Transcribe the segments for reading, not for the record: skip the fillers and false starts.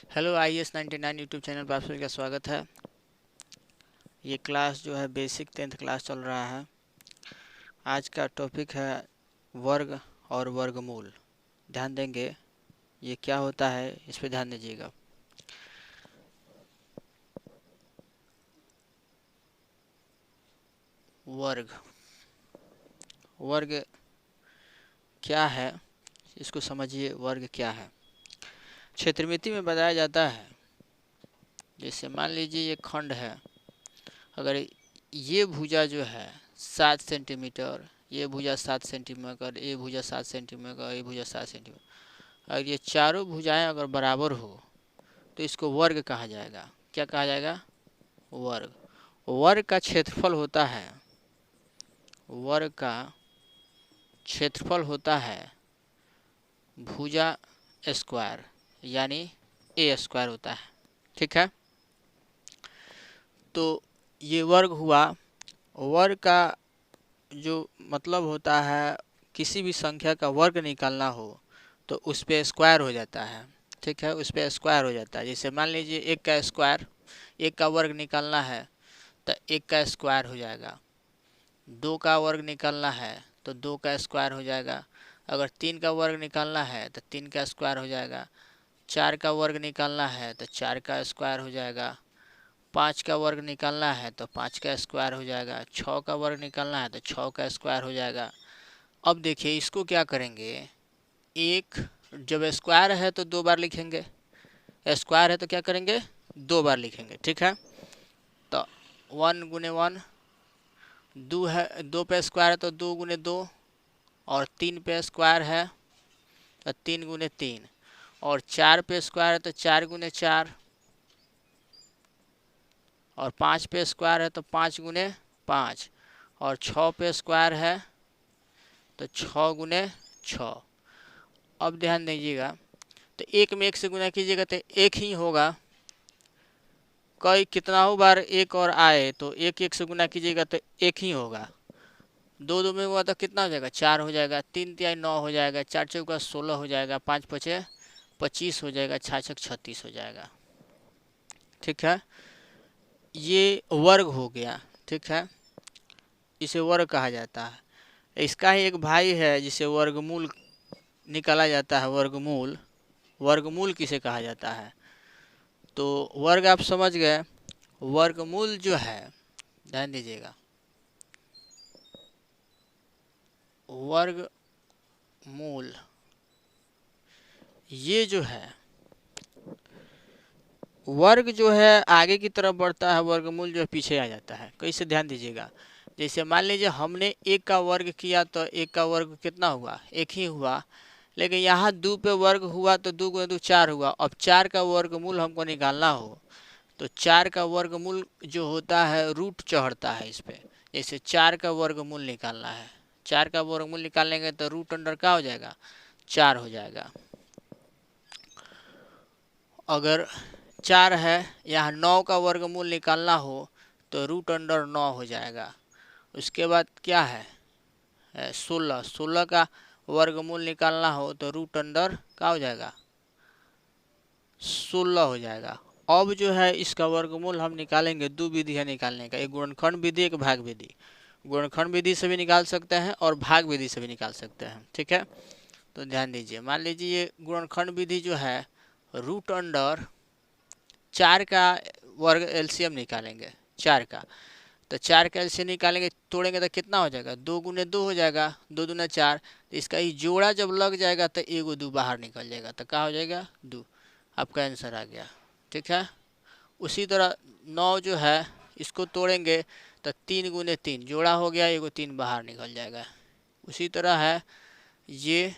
Hello IAS 99 YouTube channel पर आप सभी का स्वागत है। ये क्लास जो है बेसिक 10th क्लास चल रहा है। आज का टॉपिक है वर्ग और वर्गमूल। ध्यान देंगे ये क्या होता है, इस पे ध्यान दीजिएगा। वर्ग वर्ग क्या है, इसको समझिए। वर्ग क्या है? क्षेत्रमिति में बताया जाता है, जैसे मान लीजिए ये खंड है। अगर ये भुजा जो है 7 सेंटीमीटर, ये भुजा 7 सेंटीमीटर, ये भुजा 7 सेंटीमीटर, ये भुजा 7 सेंटीमीटर, अगर ये चारों भुजाएं अगर बराबर हो तो इसको वर्ग कहा जाएगा। क्या कहा जाएगा? वर्ग। वर्ग का क्षेत्रफल होता है, वर्ग का क्षेत्रफल होता है भुजा स्क्वायर, यानी ए स्क्वायर होता है। ठीक है, तो ये वर्ग हुआ। वर्ग का जो मतलब होता है, किसी भी संख्या का वर्ग निकालना हो तो उस पे स्क्वायर हो जाता है। ठीक है, उस पे स्क्वायर हो जाता है। जैसे मान लीजिए एक का स्क्वायर, एक का वर्ग निकालना है तो एक का स्क्वायर हो जाएगा। दो का वर्ग निकालना है तो दो का स्क्वायर हो जाएगा। अगर तीन का वर्ग निकालना है तो तीन का स्क्वायर हो जाएगा। चार का वर्ग निकालना है तो चार का स्क्वायर हो जाएगा। पाँच का वर्ग निकालना है तो पाँच का स्क्वायर हो जाएगा। छः का वर्ग निकालना है तो छः का स्क्वायर हो जाएगा। अब देखिए इसको क्या करेंगे, एक जब स्क्वायर है तो दो बार लिखेंगे, स्क्वायर है तो क्या करेंगे, दो बार लिखेंगे। ठीक है, तो 1 × 1, दो है, दो पे स्क्वायर है तो 2 × 2, और तीन पे स्क्वायर है तो 3 × 3, और चार पे स्क्वायर है तो 4 × 4, और पाँच पे स्क्वायर है तो 5 × 5, और छः पे स्क्वायर है तो 6 × 6। अब ध्यान दीजिएगा, तो एक में एक से गुना कीजिएगा तो एक ही होगा। कई कितना हो बार एक और आए तो एक एक से गुना कीजिएगा तो एक ही होगा। दो दो में हुआ तो कितना हो जाएगा, 4 हो जाएगा। 3 × 9 हो जाएगा। 4 × 4 = 16 हो जाएगा। 5 × 5 = 25 हो जाएगा। 6 × 6 = 36 हो जाएगा। ठीक है, ये वर्ग हो गया। ठीक है, इसे वर्ग कहा जाता है। इसका ही एक भाई है जिसे वर्गमूल निकाला जाता है। वर्गमूल, वर्गमूल किसे कहा जाता है? तो वर्ग आप समझ गए। वर्गमूल जो है, ध्यान दीजिएगा, वर्गमूल ये जो है, वर्ग जो है आगे की तरफ बढ़ता है, वर्गमूल जो है पीछे आ जाता है। कैसे? ध्यान दीजिएगा। जैसे मान लीजिए हमने एक का वर्ग किया तो एक का वर्ग कितना हुआ, एक ही हुआ। लेकिन यहाँ दो पे वर्ग हुआ तो 2 × 2 = 4 हुआ। अब 4 का वर्गमूल हमको निकालना हो तो 4 का वर्गमूल जो होता है रूट चढ़ता है इस पे। जैसे 4 का वर्गमूल निकालना है, 4 का वर्गमूल निकालेंगे तो रूट अंडर क्या हो जाएगा, 4 हो जाएगा। अगर 4 है, यहाँ 9 का वर्गमूल निकालना हो तो रूट अंडर 9 हो जाएगा। उसके बाद क्या है, 16, 16 का वर्गमूल निकालना हो तो रूट अंडर क्या हो जाएगा, 16 हो जाएगा। अब जो है इसका वर्गमूल हम निकालेंगे। दो विधि है निकालने का, एक गुणनखंड विधि, एक भाग विधि। गुणनखंड विधि से भी निकाल सकते हैं और भाग विधि से भी निकाल सकते हैं। ठीक है, तो ध्यान दीजिए। मान लीजिए ये गुणनखंड विधि जो है, रूट अंडर 4 का वर्ग एलसीएम निकालेंगे, 4 का। तो 4 का एलसीएम निकालेंगे, तोड़ेंगे तो कितना हो जाएगा, 2 × 2 हो जाएगा। 2 दूना 4, तो इसका ही जोड़ा जब लग जाएगा तो एगो 2 बाहर निकल जाएगा, तो क्या हो जाएगा, 2। आपका आंसर आ गया। ठीक है, उसी तरह 9 जो है इसको तोड़ेंगे तो 3 × 3 जोड़ा हो गया, एगो 3 बाहर निकल जाएगा। उसी तरह है ये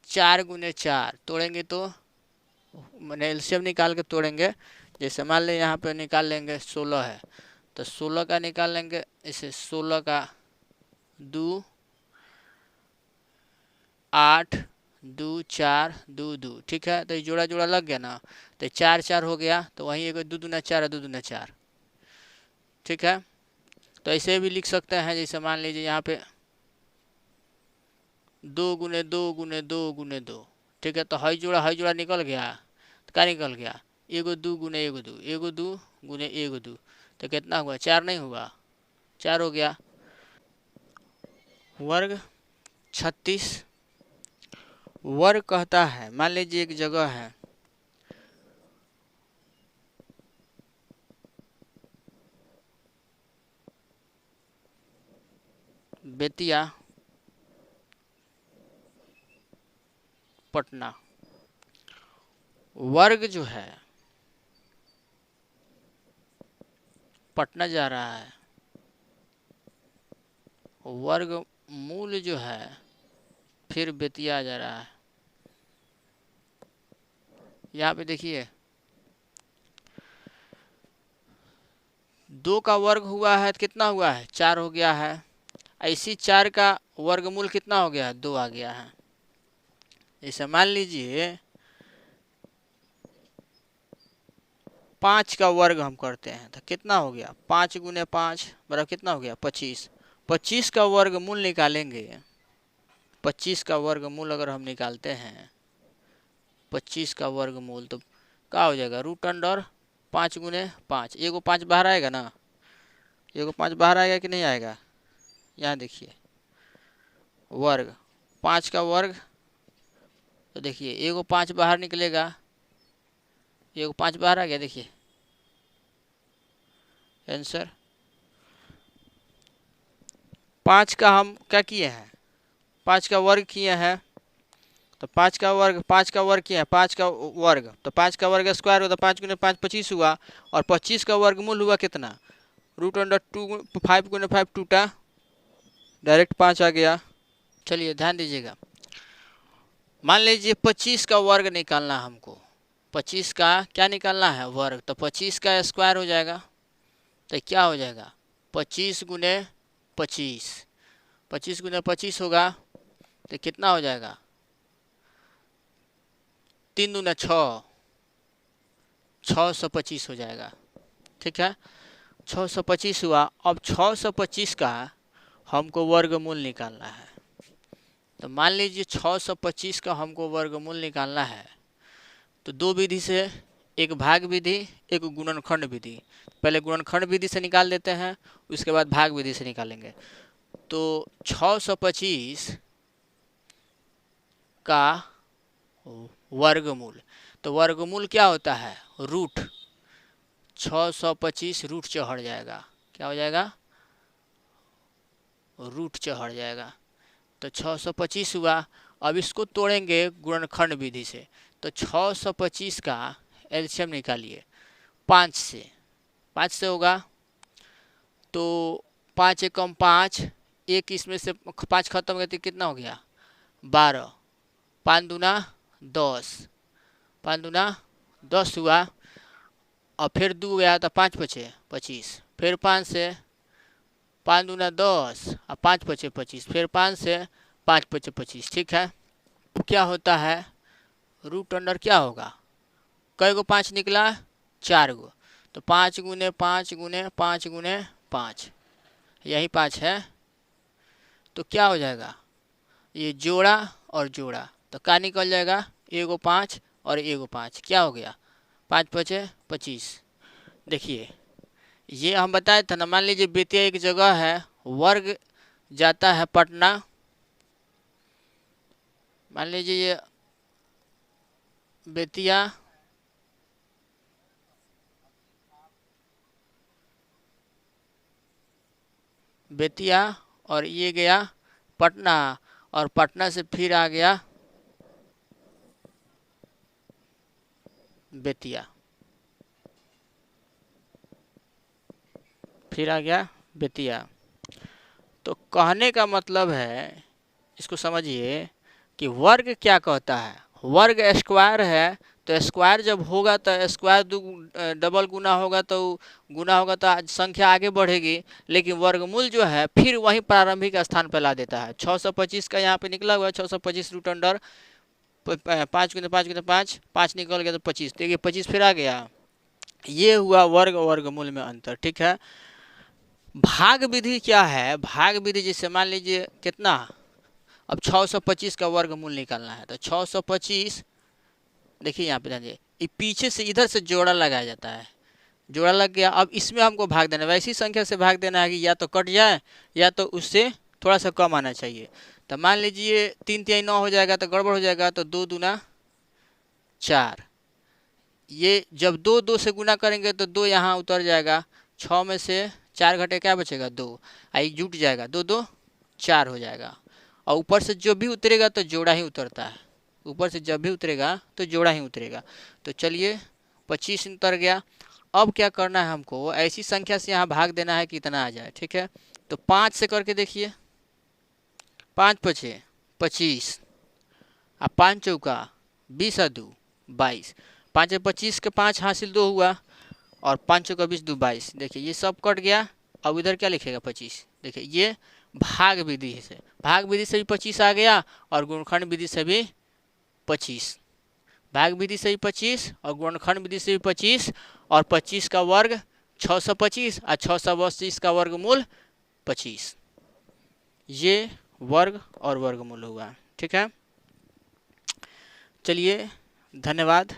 4 × 4 तोड़ेंगे तो मैंने एलसीएम निकाल के तोड़ेंगे। जैसे मान लें यहाँ पे निकाल लेंगे 16 है तो 16 का निकाल लेंगे। इसे 16 का 2 8 2 4 2 2। ठीक है, तो ये जोड़ा जोड़ा लग गया ना, तो 4 4 हो गया। तो वहीं एक 2 दूना 4 है, 2 दूना 4। ठीक है, तो ऐसे भी लिख सकते हैं। जैसे मान लीजिए यहाँ पे 2 × 2 × 2 × 2। ठीक है, तो हई जोड़ा निकल गया, तो क्या निकल गया, एगो दू गुने एगो दू, एगो दू गुने एगो दू, तो कितना हुआ, 4 नहीं हुआ, 4 हो गया। वर्ग 36 वर्ग कहता है, मान लीजिए एक जगह है, बेतिया पटना, वर्ग जो है पटना जा रहा है, वर्ग मूल जो है फिर बेतिया जा रहा है। यहाँ पे देखिए 2 का वर्ग हुआ है तो कितना हुआ है, 4 हो गया है। ऐसी 4 का वर्गमूल कितना हो गया, 2 आ गया है। जैसे मान लीजिए 5 का वर्ग हम करते हैं तो कितना हो गया, 5 गुने 5 बराबर कितना हो गया, 25। 25 का वर्गमूल निकालेंगे, 25 का वर्गमूल अगर हम निकालते हैं, 25 का वर्गमूल तो क्या हो जाएगा, रूट अंडर 5 गुने 5, एगो 5 बाहर आएगा ना, एगो 5 बाहर आएगा कि नहीं आएगा। यहाँ देखिए वर्ग 5 का वर्ग, तो देखिए एगो 5 बाहर निकलेगा, एगो 5 बाहर आ गया, देखिए आंसर। 5 का हम क्या किए हैं, 5 का वर्ग किए हैं, तो 5 का वर्ग, 5 का वर्ग किया है, 5 का वर्ग, तो 5 का वर्ग स्क्वायर होता, 5 गुने 5 25 हुआ, और 25 का वर्गमूल हुआ कितना, रूट अंडर 2, 5 गुने 5 टूटा, डायरेक्ट 5 आ गया। चलिए ध्यान दीजिएगा, मान लीजिए 25 का वर्ग निकालना हमको, 25 का क्या निकालना है, वर्ग, तो 25 का स्क्वायर हो जाएगा, तो क्या हो जाएगा, 25 गुने 25, 25 गुने 25 होगा तो कितना हो जाएगा, 3 दूना 6, 625 हो जाएगा। ठीक है, 625 हुआ। अब 625 का हमको वर्गमूल निकालना है, तो मान लीजिए 625 का हमको वर्गमूल निकालना है, तो 2 विधि से, एक भाग विधि, एक गुणनखंड विधि। पहले गुणनखंड विधि से निकाल देते हैं, उसके बाद भाग विधि से निकालेंगे। तो 625 का वर्गमूल, तो वर्गमूल क्या होता है, रूट, 625 रूट चढ़ जाएगा, क्या हो जाएगा, रूट चढ़ जाएगा, तो 625 हुआ। अब इसको तोड़ेंगे गुणनखंड विधि से, तो 625 का एलसीएम निकालिए, 5 से, 5 से होगा, तो 5 एकम 5, एक इसमें से 5 खत्म हो गया तो कितना हो गया, 12, 5 दूना 10, 5 दूना 10 हुआ। और फिर 2 गया तो 5 बचे 25, फिर 5 से 5 दूना 10 और 5 बचे 25, फिर 5 से 5 बचे 25। ठीक है, क्या होता है, रूट अंडर क्या होगा, कई गो 5 निकला, 4 गो, तो 5 गुने 5 गुने 5 गुने 5, यही 5 है, तो क्या हो जाएगा, ये जोड़ा और जोड़ा, तो क्या निकल जाएगा, एगो 5 और एगो 5, क्या हो गया, 5 बचे 25। देखिए ये हम बताए थे ना, मान लीजिए बेतिया एक जगह है, वर्ग जाता है पटना, मान लीजिए ये बेतिया बेतिया और ये गया पटना, और पटना से फिर आ गया बेतिया, फिर आ गया बेतिया। तो कहने का मतलब है, इसको समझिए कि वर्ग क्या कहता है, वर्ग स्क्वायर है, तो स्क्वायर जब होगा तो स्क्वायर डबल गुना होगा तो संख्या आगे बढ़ेगी, लेकिन वर्गमूल जो है फिर वहीं प्रारंभिक स्थान पर ला देता है। 625 का यहाँ पे निकला हुआ है, 625 रूट अंडर 5 गुने 5 गुने 5, 5 निकल गया तो 25, देखिए 25 फिर आ गया। ये हुआ वर्ग वर्गमूल में अंतर। ठीक है, भाग विधि क्या है, भाग विधि जैसे मान लीजिए कितना, अब 625 का वर्गमूल निकालना है, तो 625 देखिए यहाँ पे ध्यान दीजिए, पीछे से इधर से जोड़ा लगाया जाता है, जोड़ा लग गया। अब इसमें हमको भाग देना है, वैसी संख्या से भाग देना है कि या तो कट जाए या तो उससे थोड़ा सा कम आना चाहिए। तो मान लीजिए 3 तिहाई 9 हो जाएगा तो गड़बड़ हो जाएगा, तो 2 दूना 4। ये जब 2 2 से गुना करेंगे तो 2 यहाँ उतर जाएगा, 6 में से 4 घटे क्या बचेगा 2, आई जुट जाएगा, 2 2 4 हो जाएगा। और ऊपर से जो भी उतरेगा तो जोड़ा ही उतरता है, ऊपर से जब भी उतरेगा तो जोड़ा ही उतरेगा। तो चलिए 25 उतर गया। अब क्या करना है हमको, ऐसी संख्या से यहाँ भाग देना है कि इतना आ जाए, ठीक है। तो 5 से करके देखिए, 5 पचे 25, 5 चौका 20 2 22, 5 25 के 5 हासिल 2 हुआ, और 5 चौका 20 2 22। देखिए ये सब कट गया। अब इधर क्या लिखेगा 25, देखिए ये भाग विधि से भी 25 आ गया, और गुणनखंड विधि से भी 25, भाग विधि से भी 25 और गुणनखंड विधि से भी 25, और 25 का वर्ग 625 और 625 का वर्गमूल 25। ये वर्ग और वर्गमूल हुआ, ठीक है। चलिए धन्यवाद।